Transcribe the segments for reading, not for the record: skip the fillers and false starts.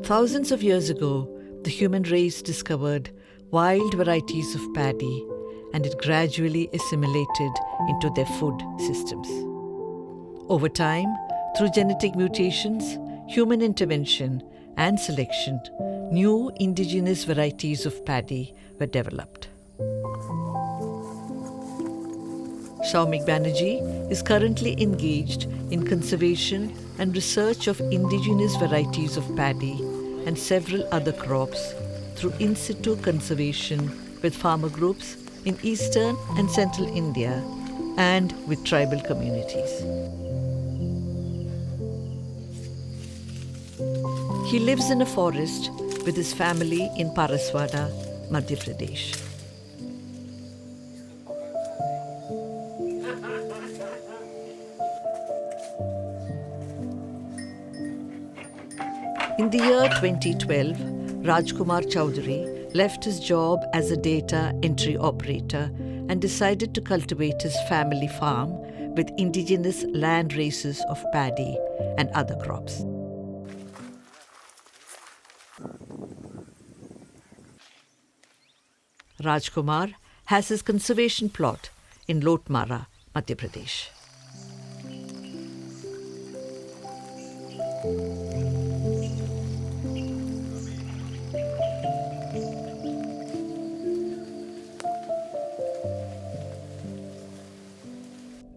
Thousands of years ago, the human race discovered wild varieties of paddy, and it gradually assimilated into their food systems. Over time, through genetic mutations, human intervention, and selection, new indigenous varieties of paddy were developed. Soumik Banerjee is currently engaged in conservation and research of indigenous varieties of paddy and several other crops through in situ conservation with farmer groups in eastern and central India and with tribal communities. He lives in a forest with his family in Paraswada, Madhya Pradesh. In the year 2012, Rajkumar Chowdhury left his job as a data entry operator and decided to cultivate his family farm with indigenous land races of paddy and other crops. Rajkumar has his conservation plot in Lotmara, Madhya Pradesh.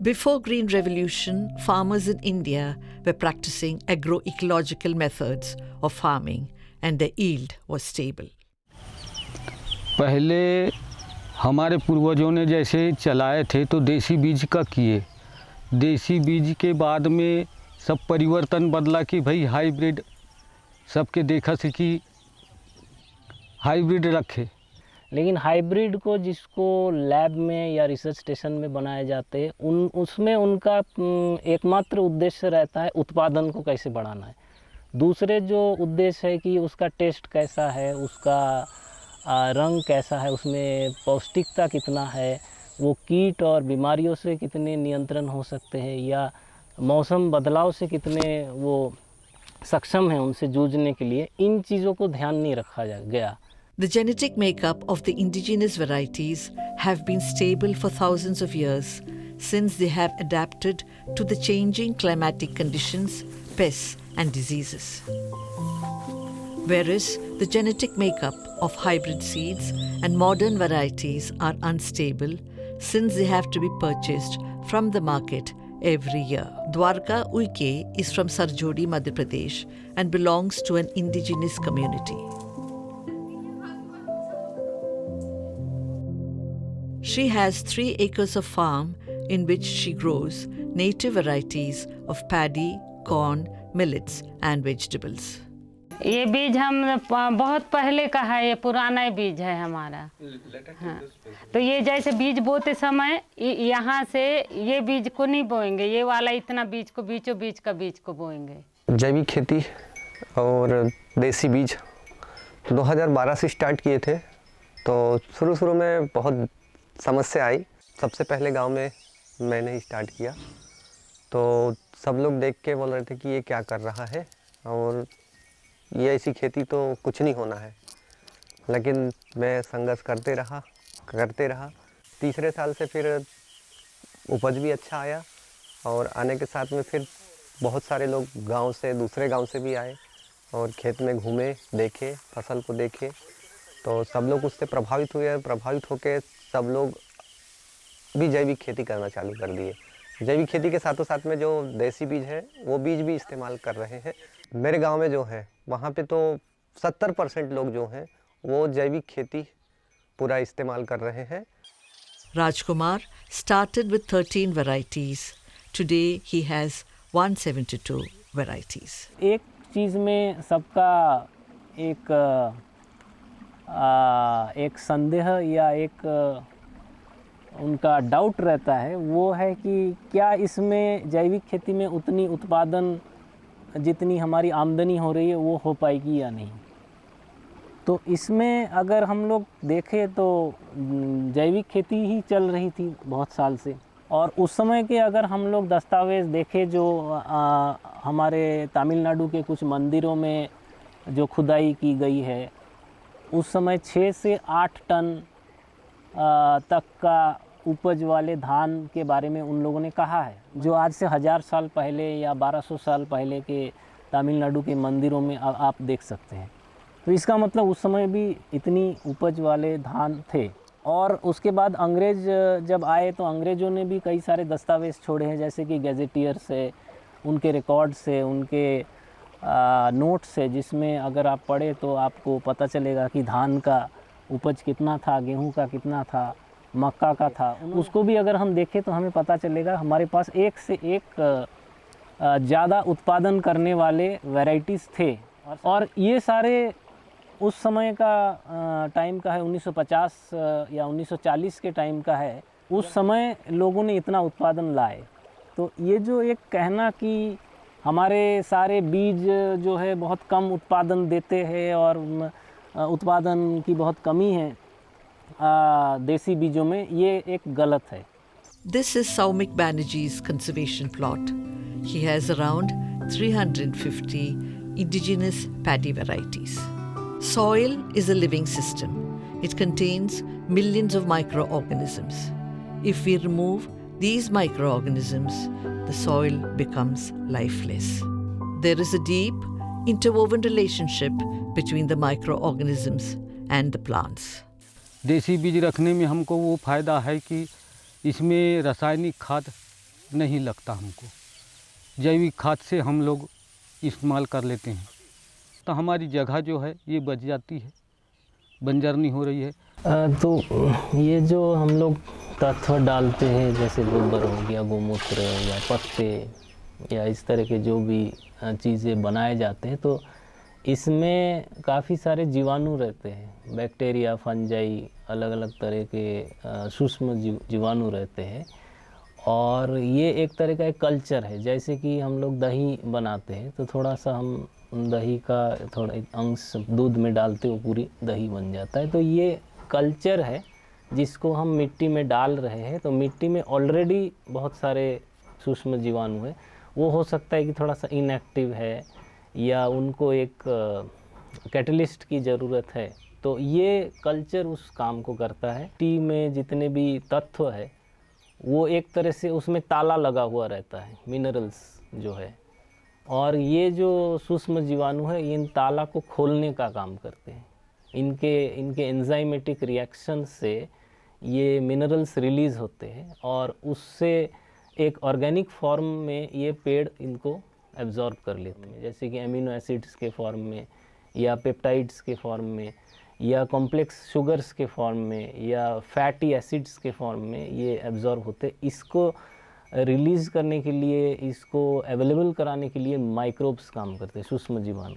Before Green Revolution, farmers in India were practicing agroecological methods of farming and their yield was stable. पहले हमारे पूर्वजों ने जैसे चलाए थे तो देसी बीज का किए। देसी बीज के बाद में सब परिवर्तन बदला कि भाई हाइब्रिड सबके देखा सीखी हाइब्रिड रखे। लेकिन हाइब्रिड को जिसको लैब में या रिसर्च स्टेशन में बनाए जाते हैं उसमें उनका एकमात्र उद्देश्य रहता है उत्पादन को कैसे बढ़ाना है। दूसरे जो उद्देश्य है कि उसका टेस्ट कैसा है, उसका रंग कैसा है, उसमें पौष्टिकता कितना है, वो कीट और बीमारियों से कितने नियंत्रण हो सकते हैं या मौसम बदलाव से कितने वो सक्षम हैं उनसे जूझने के लिए, इन चीज़ों को ध्यान नहीं रखा गया। The genetic makeup of the indigenous varieties have been stable for thousands of years since they have adapted to the changing climatic conditions, pests and diseases. Whereas the genetic makeup of hybrid seeds and modern varieties are unstable since they have to be purchased from the market every year. Dwarka Uike is from Sarjodi, Madhya Pradesh and belongs to an indigenous community. She has 3 acres of farm in which she grows native varieties of paddy, corn, millets and vegetables. ये बीज हम बहुत पहले का है, ये पुराना बीज है हमारा। हाँ, तो ये जैसे बीज बोते समय यहाँ से ये बीज को नहीं बोएंगे, ये वाला इतना बीज को बीचों बीच का बीज को बोएंगे। जैविक खेती और देसी बीज 2012 से स्टार्ट किए थे, तो शुरू में बहुत समस्या आई। सबसे पहले गांव में मैंने ही स्टार्ट किया, तो सब लोग देख के बोल रहे थे कि ये क्या कर रहा है और ये ऐसी खेती तो कुछ नहीं होना है। लेकिन मैं संघर्ष करते रहा। तीसरे साल से फिर उपज भी अच्छा आया और आने के साथ में फिर बहुत सारे लोग गांव से, दूसरे गांव से भी आए और खेत में घूमे, देखे, फसल को देखे, तो सब लोग उससे प्रभावित हुए। प्रभावित होकर सब लोग भी जैविक खेती करना चालू कर दिए। जैविक खेती के साथों साथ में जो देसी बीज है वो बीज भी इस्तेमाल कर रहे हैं। मेरे गांव में जो है वहाँ पे तो 70% लोग जो हैं वो जैविक खेती पूरा इस्तेमाल कर रहे हैं। Rajkumar started with 13 varieties. Today he has 172 varieties. एक चीज़ में सबका एक संदेह या एक उनका डाउट रहता है, वो है कि क्या इसमें जैविक खेती में उतनी उत्पादन जितनी हमारी आमदनी हो रही है वो हो पाएगी या नहीं। तो इसमें अगर हम लोग देखें तो जैविक खेती ही चल रही थी बहुत साल से, और उस समय के अगर हम लोग दस्तावेज़ देखें जो हमारे तमिलनाडु के कुछ मंदिरों में जो खुदाई की गई है उस समय 6 से 8 टन तक का उपज वाले धान के बारे में उन लोगों ने कहा है, जो आज से 1000 साल पहले या 1200 साल पहले के तमिलनाडु के मंदिरों में आप देख सकते हैं। तो इसका मतलब उस समय भी इतनी उपज वाले धान थे। और उसके बाद अंग्रेज़ जब आए तो अंग्रेज़ों ने भी कई सारे दस्तावेज़ छोड़े हैं, जैसे कि गैजेटियर से, उनके रिकॉर्ड से, उनके नोट से, जिसमें अगर आप पढ़े तो आपको पता चलेगा कि धान का उपज कितना था, गेहूं का कितना था, मक्का का था। उसको भी अगर हम देखें तो हमें पता चलेगा हमारे पास एक से एक ज़्यादा उत्पादन करने वाले वैराइटीज़ थे। और ये सारे उस समय का टाइम का है, 1950 या 1940 के टाइम का है। उस समय लोगों ने इतना उत्पादन लाए। तो ये जो एक कहना कि हमारे सारे बीज जो है बहुत कम उत्पादन देते हैं और उत्पादन की बहुत कमी है देसी बीजों में, ये एक गलत है। This is Saumik Banerjee's conservation plot. He has around 350 indigenous paddy varieties. Soil is a living system. It contains millions of microorganisms. If we remove these microorganisms, the soil becomes lifeless. There is a deep, interwoven relationship between the microorganisms and the plants. देसी बीज रखने में हमको वो फ़ायदा है कि इसमें रासायनिक खाद नहीं लगता हमको, जैविक खाद से हम लोग इस्तेमाल कर लेते हैं। तो हमारी जगह जो है ये बच जाती है, बंजर नहीं हो रही है। तो ये जो हम लोग तत्व डालते हैं, जैसे गोबर हो गया, गोमूत्र या पत्ते या इस तरह के जो भी चीज़ें बनाए जाते हैं, तो इसमें काफ़ी सारे जीवाणु रहते हैं, बैक्टीरिया, फंजाई, अलग अलग तरह के सूक्ष्म जीवाणु रहते हैं। और ये एक तरह का एक कल्चर है। जैसे कि हम लोग दही बनाते हैं तो थोड़ा सा हम दही का थोड़ा अंश दूध में डालते हो, पूरी दही बन जाता है। तो ये कल्चर है जिसको हम मिट्टी में डाल रहे हैं। तो मिट्टी में ऑलरेडी बहुत सारे सूक्ष्म जीवाणु है, वो हो सकता है कि थोड़ा सा इनएक्टिव है या उनको एक कैटलिस्ट की ज़रूरत है। तो ये कल्चर उस काम को करता है। टी में जितने भी तत्व है वो एक तरह से उसमें ताला लगा हुआ रहता है, मिनरल्स जो है, और ये जो सूक्ष्म जीवाणु है इन ताला को खोलने का काम करते हैं। इनके एंजाइमेटिक रिएक्शन से ये मिनरल्स रिलीज़ होते हैं और उससे एक ऑर्गेनिक फॉर्म में ये पेड़ इनको एब्जॉर्ब कर लेते हैं, जैसे कि एमिनो एसिड्स के फॉर्म में या पेप्टाइड्स के फॉर्म में या कॉम्प्लेक्स शुगर्स के फॉर्म में या फैटी एसिड्स के फॉर्म में ये एब्जॉर्ब होते। इसको रिलीज़ करने के लिए, इसको अवेलेबल कराने के लिए माइक्रोब्स काम करते हैं, सूक्ष्म जीवाणु।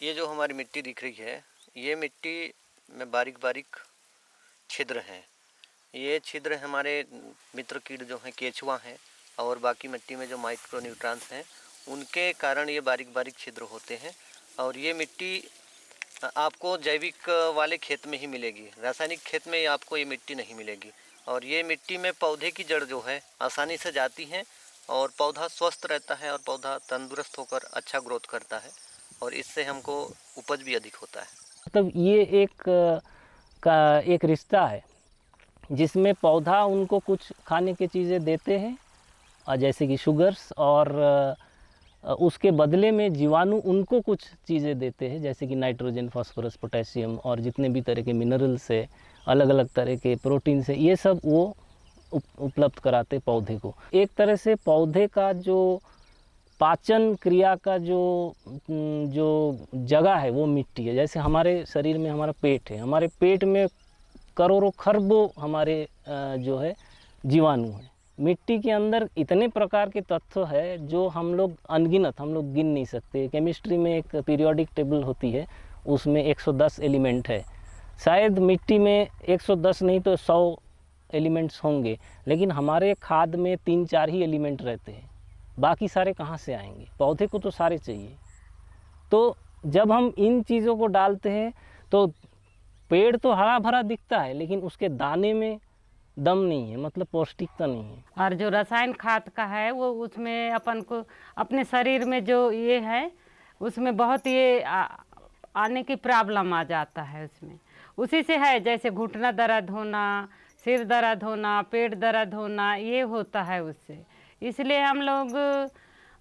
ये जो हमारी मिट्टी दिख रही है, ये मिट्टी में बारीक बारीक छिद्र हैं। ये छिद्र हमारे मित्र कीट जो हैं, केचुआ हैं, और बाकी मिट्टी में जो माइक्रो न्यूट्रॉन्स हैं उनके कारण ये बारीक बारीक छिद्र होते हैं। और ये मिट्टी आपको जैविक वाले खेत में ही मिलेगी, रासायनिक खेत में आपको ये मिट्टी नहीं मिलेगी। और ये मिट्टी में पौधे की जड़ जो है आसानी से जाती हैं और पौधा स्वस्थ रहता है और पौधा तंदुरुस्त होकर अच्छा ग्रोथ करता है और इससे हमको उपज भी अधिक होता है। मतलब ये एक रिश्ता है जिसमें पौधा उनको कुछ खाने की चीज़ें देते हैं, जैसे कि शुगर्स, और उसके बदले में जीवाणु उनको कुछ चीज़ें देते हैं, जैसे कि नाइट्रोजन, फास्फोरस, पोटेशियम और जितने भी तरह के मिनरल्स है, अलग अलग तरह के प्रोटीन से, ये सब वो उपलब्ध कराते पौधे को। एक तरह से पौधे का जो पाचन क्रिया का जो जगह है वो मिट्टी है। जैसे हमारे शरीर में हमारा पेट है, हमारे पेट में करोड़ों खरबों हमारे जो है जीवाणु है। मिट्टी के अंदर इतने प्रकार के तत्व है जो हम लोग अनगिनत, हम लोग गिन नहीं सकते। केमिस्ट्री में एक पीरियोडिक टेबल होती है, उसमें 110 एलिमेंट है। शायद मिट्टी में 110 नहीं तो 100 एलिमेंट्स होंगे, लेकिन हमारे खाद में 3-4 ही एलिमेंट रहते हैं, बाकी सारे कहाँ से आएंगे? पौधे को तो सारे चाहिए। तो जब हम इन चीज़ों को डालते हैं तो पेड़ तो हरा भरा दिखता है, लेकिन उसके दाने में दम नहीं है, मतलब पौष्टिकता नहीं है। और जो रसायन खाद का है वो उसमें अपन को अपने शरीर में जो ये है उसमें बहुत ये आने की प्रॉब्लम आ जाता है उसमें। उसी से है जैसे घुटना दर्द होना, सिर दर्द होना, पेट दर्द होना, ये होता है उससे। इसलिए हम लोग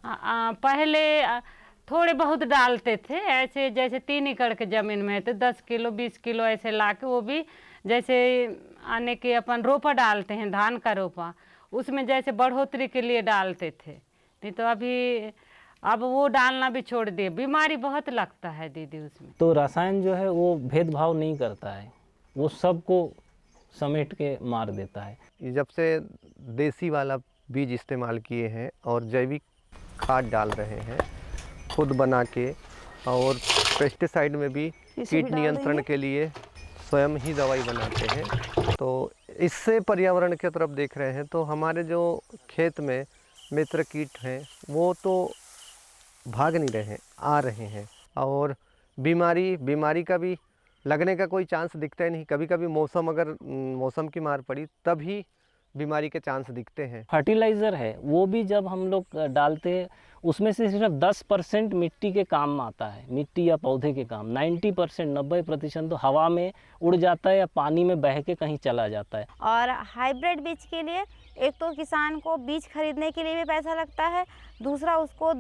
पहले थोड़े बहुत डालते थे, ऐसे जैसे 3 एकड़ के ज़मीन में है तो 10 किलो 20 किलो ऐसे ला के, वो भी जैसे आने के अपन रोपा डालते हैं, धान का रोपा, उसमें जैसे बढ़ोतरी के लिए डालते थे। नहीं तो अभी अब वो डालना भी छोड़ दिए, बीमारी बहुत लगता है दीदी उसमें। तो रसायन जो है वो भेदभाव नहीं करता है, वो सबको समेट के मार देता है। जब से देसी वाला बीज इस्तेमाल किए हैं और जैविक खाद डाल रहे हैं खुद बना के, और पेस्टिसाइड में भी कीट नियंत्रण के लिए स्वयं ही दवाई बनाते हैं, तो इससे पर्यावरण की तरफ देख रहे हैं तो हमारे जो खेत में मित्र कीट हैं वो तो भाग नहीं रहे हैं, आ रहे हैं। और बीमारी का भी लगने का कोई चांस दिखता ही नहीं। कभी कभी मौसम की मार पड़ी तभी बीमारी के चांस दिखते हैं। फर्टिलाइज़र है वो भी जब हम लोग डालते हैं उसमें से सिर्फ 10% मिट्टी के काम आता है, मिट्टी या पौधे के काम। 90% 90% तो हवा में उड़ जाता है या पानी में बह के कहीं चला जाता है। और हाइब्रिड बीज के लिए एक तो किसान को बीज खरीदने के लिए भी पैसा लगता है, दूसरा उसको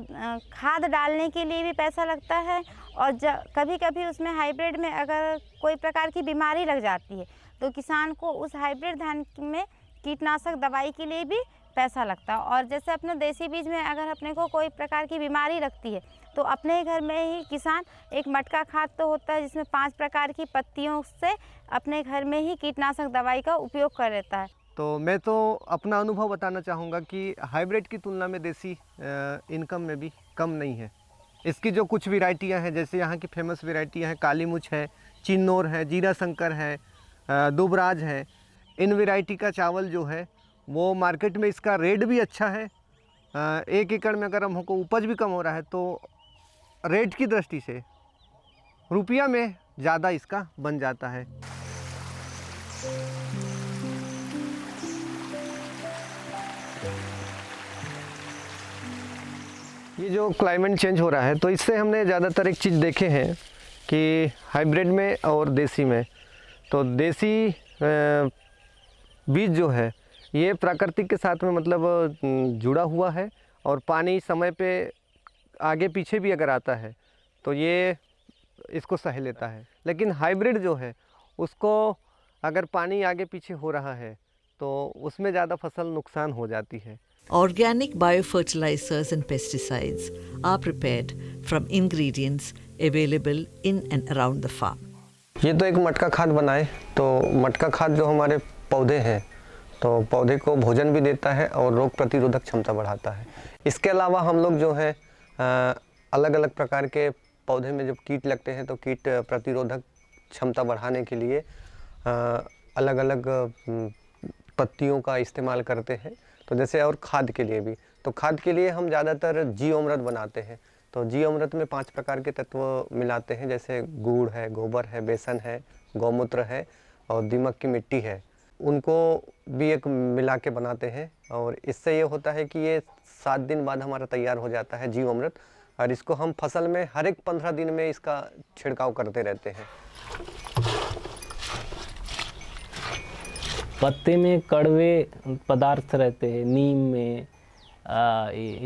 खाद डालने के लिए भी पैसा लगता है, और कभी कभी उसमें हाइब्रिड में अगर कोई प्रकार की बीमारी लग जाती है तो किसान को उस हाइब्रिड धान में कीटनाशक दवाई के लिए भी पैसा लगता है। और जैसे अपने देसी बीज में अगर अपने को कोई प्रकार की बीमारी लगती है तो अपने घर में ही किसान एक मटका खाद तो होता है जिसमें 5 प्रकार की पत्तियों से अपने घर में ही कीटनाशक दवाई का उपयोग कर लेता है। तो मैं तो अपना अनुभव बताना चाहूँगा कि हाइब्रिड की तुलना में देसी इनकम में भी कम नहीं है। इसकी जो कुछ वैरायटियाँ हैं, जैसे यहाँ की फेमस वैरायटियाँ हैं, काली मुछ है, चिन्नौर है, जीरा शंकर है, दुबराज है, इन वैरायटी का चावल जो है वो मार्केट में इसका रेट भी अच्छा है। 1 एकड़ में अगर हमको उपज भी कम हो रहा है तो रेट की दृष्टि से रुपया में ज़्यादा इसका बन जाता है। ये जो क्लाइमेट चेंज हो रहा है तो इससे हमने ज़्यादातर एक चीज़ देखे हैं कि हाइब्रिड में और देसी में, तो देसी बीज जो है ये प्राकृतिक के साथ में मतलब जुड़ा हुआ है, और पानी समय पे आगे पीछे भी अगर आता है तो ये इसको सह लेता है। लेकिन हाइब्रिड जो है उसको अगर पानी आगे पीछे हो रहा है तो उसमें ज़्यादा फसल नुकसान हो जाती है। Organic biofertilizers and pesticides are prepared from ingredients available in and around the farm. ये तो एक मटका खाद बनाए, तो मटका खाद जो हमारे पौधे हैं तो पौधे को भोजन भी देता है और रोग प्रतिरोधक क्षमता बढ़ाता है। इसके अलावा हम लोग जो है अलग अलग प्रकार के पौधे में जब कीट लगते हैं तो कीट प्रतिरोधक क्षमता बढ़ाने के लिए अलग अलग पत्तियों का इस्तेमाल करते हैं। तो जैसे और खाद के लिए भी, तो खाद के लिए हम ज़्यादातर जीवामृत बनाते हैं। तो जीवामृत में 5 प्रकार के तत्व मिलाते हैं, जैसे गुड़ है, गोबर है, बेसन है, गौमूत्र है और दीमक की मिट्टी है, उनको भी एक मिला के बनाते हैं। और इससे ये होता है कि ये 7 दिन बाद हमारा तैयार हो जाता है जीवामृत, और इसको हम फसल में हर एक 15 दिन में इसका छिड़काव करते रहते हैं। पत्ते में कड़वे पदार्थ रहते हैं, नीम में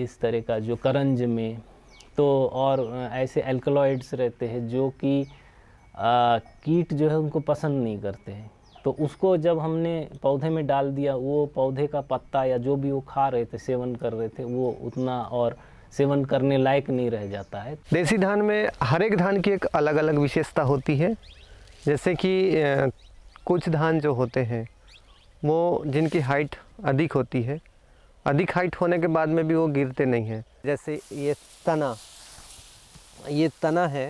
इस तरह का जो करंज में, तो और ऐसे एल्कलॉइड्स रहते हैं जो कि कीट जो है उनको पसंद नहीं करते हैं। तो उसको जब हमने पौधे में डाल दिया, वो पौधे का पत्ता या जो भी वो खा रहे थे, सेवन कर रहे थे, वो उतना और सेवन करने लायक नहीं रह जाता है। देसी धान में हर एक धान की एक अलग अलग विशेषता होती है। जैसे कि कुछ धान जो होते हैं वो जिनकी हाइट अधिक होती है, अधिक हाइट होने के बाद में भी वो गिरते नहीं हैं। जैसे ये तना है,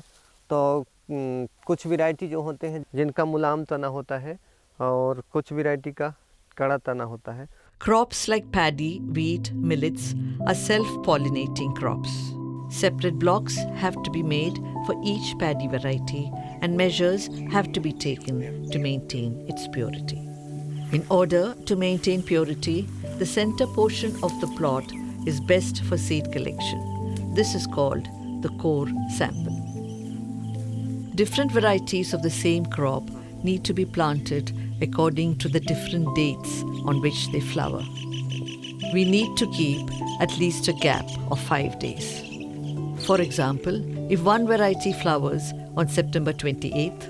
तो कुछ वैरायटी जो होते हैं जिनका मुलायम तना होता है और कुछ वैरायटी का कड़ा तना होता है। Crops like paddy, wheat, millets are self-pollinating crops. Separate blocks have to be made for each paddy variety and measures have to be taken to maintain its purity. In order to maintain purity, the center portion of the plot is best for seed collection. This is called the core sample. Different varieties of the same crop need to be planted according to the different dates on which they flower. We need to keep at least a gap of 5 days. For example, if one variety flowers on September 28th,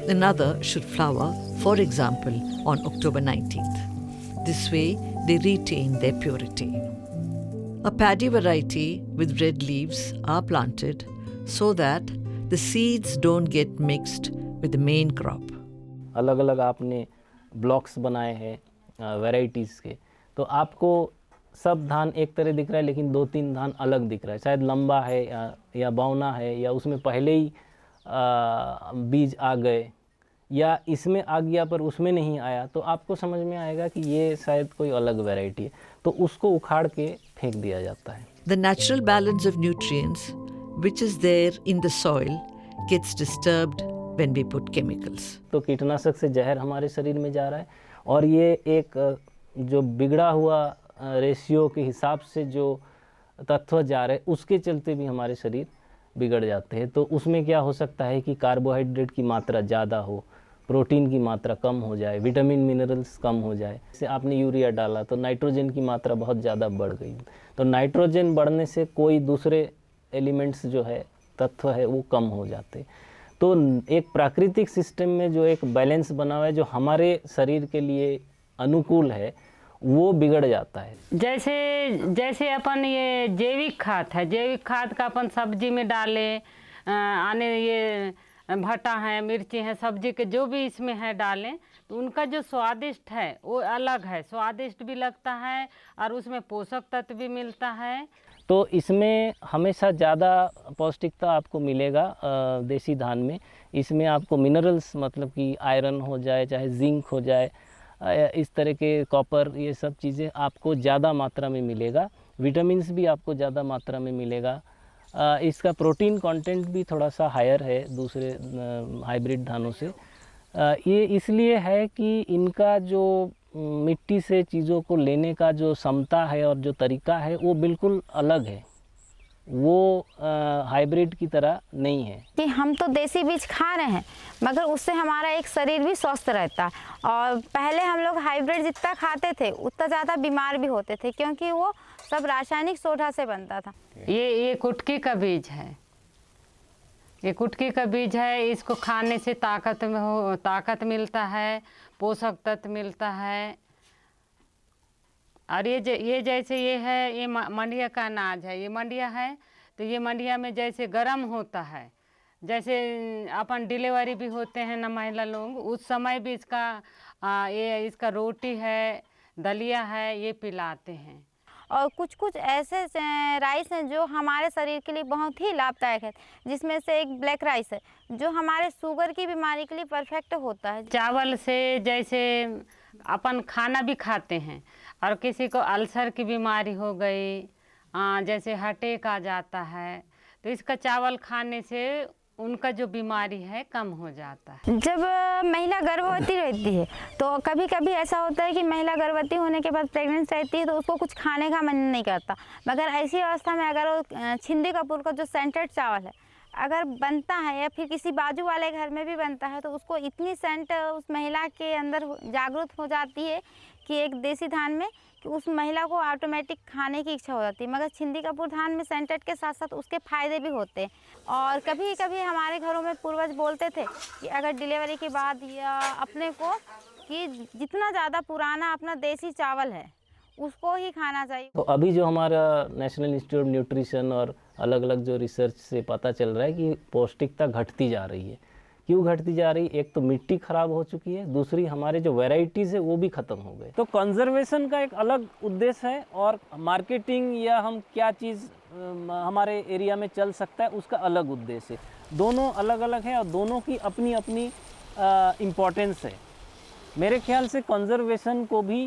another should flower, for example, on October 19th. This way, they retain their purity. A paddy variety with red leaves are planted so that the seeds don't get mixed with the main crop. अलग अलग आपने blocks बनाए हैं varieties के, तो आपको सब धान एक तरह दिख रहा है लेकिन 2-3 धान अलग दिख रहा है, शायद लंबा है या बौना है, या उसमें पहले ही बीज आ गए, या इसमें आ गया पर उसमें नहीं आया, तो आपको समझ में आएगा कि ये शायद कोई अलग वैरायटी है, तो उसको उखाड़ के फेंक दिया जाता है. The natural balance of nutrients which is there in the soil gets disturbed when we put chemicals. तो कीटनाशक से जहर हमारे शरीर में जा रहा है, और ये एक जो बिगड़ा हुआ रेशियो के हिसाब से जो तत्व जा रहे हैं उसके चलते भी हमारे शरीर बिगड़ जाते हैं. तो उसमें क्या हो सकता है कि कार्बोहाइड्रेट की मात्रा ज़्यादा हो, प्रोटीन की मात्रा कम हो जाए, विटामिन मिनरल्स कम हो जाए. जैसे आपने यूरिया डाला तो नाइट्रोजन की मात्रा बहुत ज़्यादा बढ़ गई, तो नाइट्रोजन बढ़ने से कोई दूसरे एलिमेंट्स जो है तत्व है वो कम हो जाते. तो एक प्राकृतिक सिस्टम में जो एक बैलेंस बना हुआ है जो हमारे शरीर के लिए अनुकूल है वो बिगड़ जाता है. जैसे अपन ये जैविक खाद है, जैविक खाद का अपन सब्जी में डाले, आने ये भट्टा है, मिर्ची है, सब्जी के जो भी इसमें है डालें, तो उनका जो स्वादिष्ट है वो अलग है, स्वादिष्ट भी लगता है और उसमें पोषक तत्व भी मिलता है. तो इसमें हमेशा ज़्यादा पौष्टिकता आपको मिलेगा देसी धान में. इसमें आपको मिनरल्स मतलब कि आयरन हो जाए, चाहे जिंक हो जाए, इस तरह के कॉपर, ये सब चीज़ें आपको ज़्यादा मात्रा में मिलेगा. विटामिन्स भी आपको ज़्यादा मात्रा में मिलेगा. इसका प्रोटीन कंटेंट भी थोड़ा सा हायर है दूसरे हाइब्रिड धानों से. ये इसलिए है कि इनका जो मिट्टी से चीज़ों को लेने का जो क्षमता है और जो तरीका है वो बिल्कुल अलग है, वो हाइब्रिड की तरह नहीं है. कि हम तो देसी बीज खा रहे हैं मगर उससे हमारा एक शरीर भी स्वस्थ रहता, और पहले हम लोग हाइब्रिड जितना खाते थे उतना ज़्यादा बीमार भी होते थे क्योंकि वो सब रासायनिक सोडा से बनता था. ये कुटकी का बीज है, ये कुटकी का बीज है. इसको खाने से ताकत मिलता है, पोषक तत्व मिलता है. और ये जैसे ये है, ये मंडिया का अनाज है, ये मंडिया है, तो ये मंडिया में जैसे गरम होता है, जैसे अपन डिलीवरी भी होते हैं ना महिला लोग, उस समय भी इसका रोटी है, दलिया है, ये पिलाते हैं. और कुछ ऐसे राइस हैं जो हमारे शरीर के लिए बहुत ही लाभदायक है, जिसमें से एक ब्लैक राइस है जो हमारे शुगर की बीमारी के लिए परफेक्ट होता है. चावल से जैसे अपन खाना भी खाते हैं, और किसी को अल्सर की बीमारी हो गई, जैसे हार्ट आ जाता है, तो इसका चावल खाने से उनका जो बीमारी है कम हो जाता है. जब महिला गर्भवती रहती है तो कभी कभी ऐसा होता है कि महिला गर्भवती होने के बाद प्रेग्नेंट रहती है तो उसको कुछ खाने का मन नहीं करता, मगर ऐसी अवस्था में अगर वो छिंदी कपूर का जो सेंटेड चावल है अगर बनता है या फिर किसी बाजू वाले घर में भी बनता है तो उसको इतनी सेंट उस महिला के अंदर जागृत हो जाती है कि एक देसी धान में कि उस महिला को ऑटोमेटिक खाने की इच्छा हो जाती है. मगर छिंदी कपूर धान में सेंटेड के साथ साथ उसके फ़ायदे भी होते हैं. और कभी कभी हमारे घरों में पूर्वज बोलते थे कि अगर डिलीवरी के बाद या अपने को कि जितना ज़्यादा पुराना अपना देसी चावल है उसको ही खाना चाहिए. तो अभी जो हमारा नेशनल इंस्टीट्यूट ऑफ न्यूट्रिशन और अलग अलग जो रिसर्च से पता चल रहा है कि पौष्टिकता घटती जा रही है. क्यों घटती जा रही? एक तो मिट्टी खराब हो चुकी है, दूसरी हमारे जो वैरायटीज़ है वो भी ख़त्म हो गए. तो कंजर्वेशन का एक अलग उद्देश्य है और मार्केटिंग या हम क्या चीज़ हमारे एरिया में चल सकता है उसका अलग उद्देश्य है. दोनों अलग अलग है और दोनों की अपनी अपनी इम्पोर्टेंस है. मेरे ख्याल से कंजर्वेशन को भी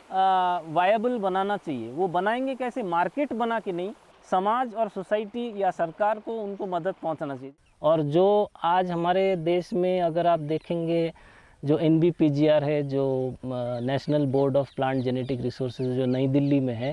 वायबल बनाना चाहिए. वो बनाएंगे कैसे? मार्केट बना के नहीं, समाज और सोसाइटी या सरकार को उनको मदद पहुंचाना चाहिए. और जो आज हमारे देश में अगर आप देखेंगे जो NBPGR है, जो national board of plant genetic resources जो नई दिल्ली में है,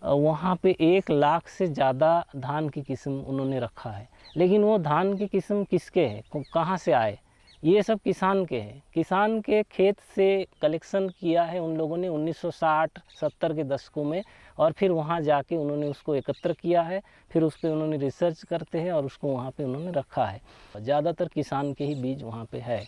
वहाँ पे 1 लाख से ज़्यादा धान की किस्म उन्होंने रखा है। लेकिन वो धान की किस्म किसके है, कहाँ से आए, ये सब किसान के हैं। किसान के खेत से कलेक्शन किया है उन लोगों ने 1960-70 के दशकों में, और फिर वहाँ जाके उन्होंने उसको एकत्र किया है, फिर उस पर उन्होंने रिसर्च करते हैं और उसको वहाँ पे उन्होंने रखा है। ज़्यादातर किसान के ही बीज वहाँ पे है,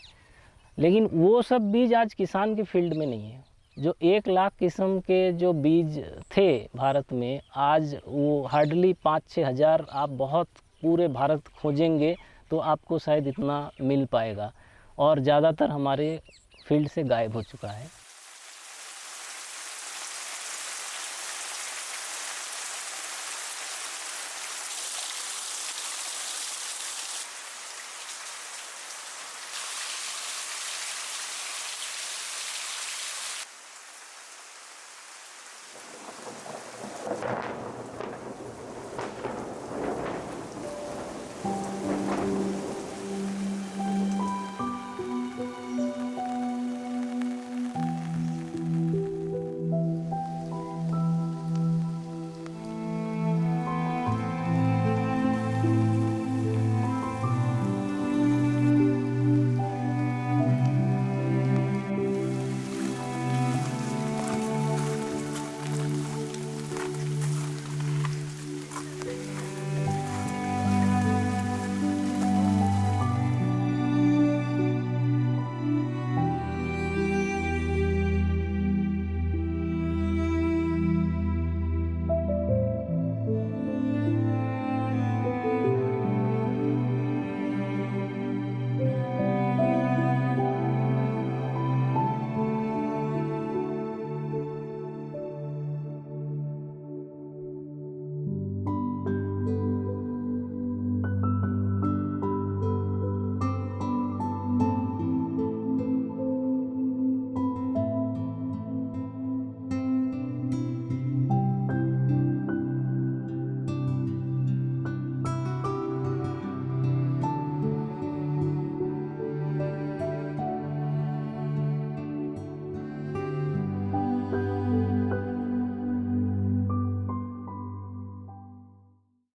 लेकिन वो सब बीज आज किसान के फील्ड में नहीं है। जो 1 लाख किस्म के जो बीज थे भारत में, आज वो हार्डली 5-6 हज़ार आप बहुत पूरे भारत खोजेंगे तो आपको शायद इतना मिल पाएगा, और ज़्यादातर हमारे फील्ड से गायब हो चुका है।